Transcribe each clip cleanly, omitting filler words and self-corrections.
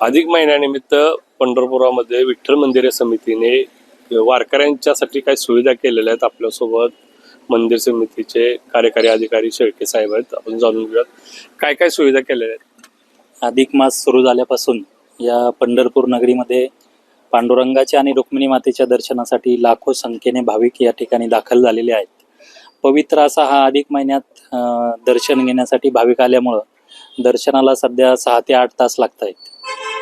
अधिक महिन्यानिमित्त पंढरपुरामध्ये विठ्ठल मंदिर समितीने वारकऱ्यांच्यासाठी काही सुविधा केलेल्या आहेत. आपल्यासोबत मंदिर समितीचे कार्यकारी अधिकारी शेळके साहेब आहेत. आपण जाणून घेऊयात काय काय सुविधा केलेल्या आहेत. अधिक मास सुरू झाल्यापासून या पंढरपूर नगरीमध्ये पांडुरंगाच्या आणि रुक्मिणी मातेच्या दर्शनासाठी लाखो संख्येने भाविक या ठिकाणी दाखल झालेले आहेत. पवित्र असा हा अधिक महिन्यात दर्शन घेण्यासाठी भाविक आल्यामुळं दर्शनाला सध्या 6 ते 8 तास लागत आहेत.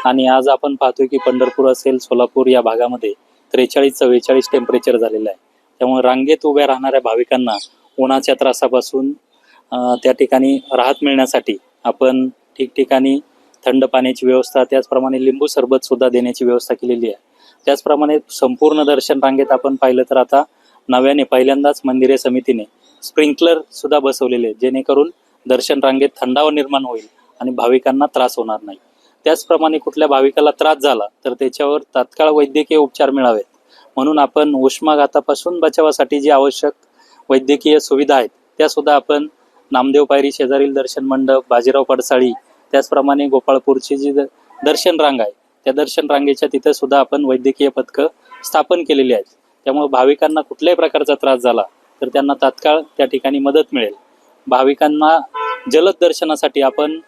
आणि आज आपण पाहतोय की पंढरपूर असेल, सोलापूर या भागामध्ये 43-44 टेम्परेचर झालेलं आहे. त्यामुळे रांगेत उभ्या राहणाऱ्या भाविकांना उन्हाच्या त्रासापासून त्या ठिकाणी राहत मिळण्यासाठी आपण ठिकठिकाणी थंड पाण्याची व्यवस्था, त्याचप्रमाणे लिंबू सरबत सुद्धा देण्याची व्यवस्था केलेली आहे. त्याचप्रमाणे संपूर्ण दर्शन रांगेत आपण पाहिलं तर आता नव्याने पहिल्यांदाच मंदिरे समितीने स्प्रिंकलर सुद्धा बसवलेले, जेणेकरून दर्शन रांगेत थंडावा निर्माण होईल आणि भाविकांना त्रास होणार नाही. त्याचप्रमाणे कुठल्या भाविकाला त्रास झाला तर त्याच्यावर तात्काळ वैद्यकीय उपचार मिळावेत म्हणून आपण उष्माघातापासून बचावासाठी जी आवश्यक वैद्यकीय सुविधा आहेत त्या सुद्धा आपण नामदेव पायरी शेजारील दर्शन मंडप, बाजीराव पडसाळी, त्याचप्रमाणे गोपाळपूरची जी दर्शन रांग आहे त्या दर्शन रांगेच्या तिथे सुद्धा आपण वैद्यकीय पथकं स्थापन केलेली आहेत. त्यामुळे भाविकांना कुठल्याही प्रकारचा त्रास झाला तर त्यांना तात्काळ त्या ठिकाणी मदत मिळेल. भाविकांना जलद दर्शनासाठी आपण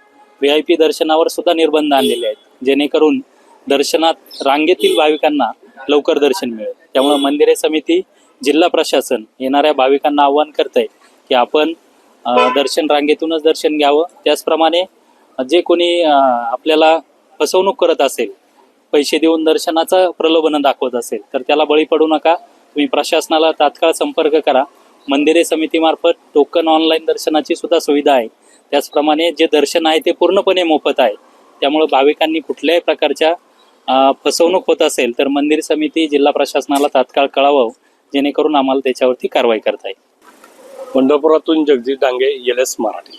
VIP दर्शनावर सुद्धा निर्बंध आणलेले आहेत, जेणेकरून दर्शनात रांगेतील भाविकांना लवकर दर्शन मिळेल. त्यामुळे मंदिरे समिती, जिल्हा प्रशासन येणाऱ्या भाविकांना आवाहन करतंय की आपण दर्शन रांगेतूनच दर्शन घ्यावं. त्याचप्रमाणे जे कोणी आपल्याला फसवणूक करत असेल, पैसे देऊन दर्शनाचं प्रलोभन दाखवत असेल तर त्याला बळी पडू नका. तुम्ही प्रशासनाला तात्काळ संपर्क करा. मंदिरे समितीमार्फत टोकन ऑनलाईन दर्शनाची सुद्धा सुविधा आहे. त्याचप्रमाणे जे दर्शन आहे ते पूर्णपणे मोफत आहे. त्यामुळे भाविकांनी कुठल्याही प्रकारच्या फसवणूक होत असेल तर मंदिर समिती, जिल्हा प्रशासनाला तात्काळ कळवावं, जेणेकरून आम्हाला त्याच्यावरती कारवाई करता येईल. पंढरपुरातून जगदीश डांगे, LS मराठी.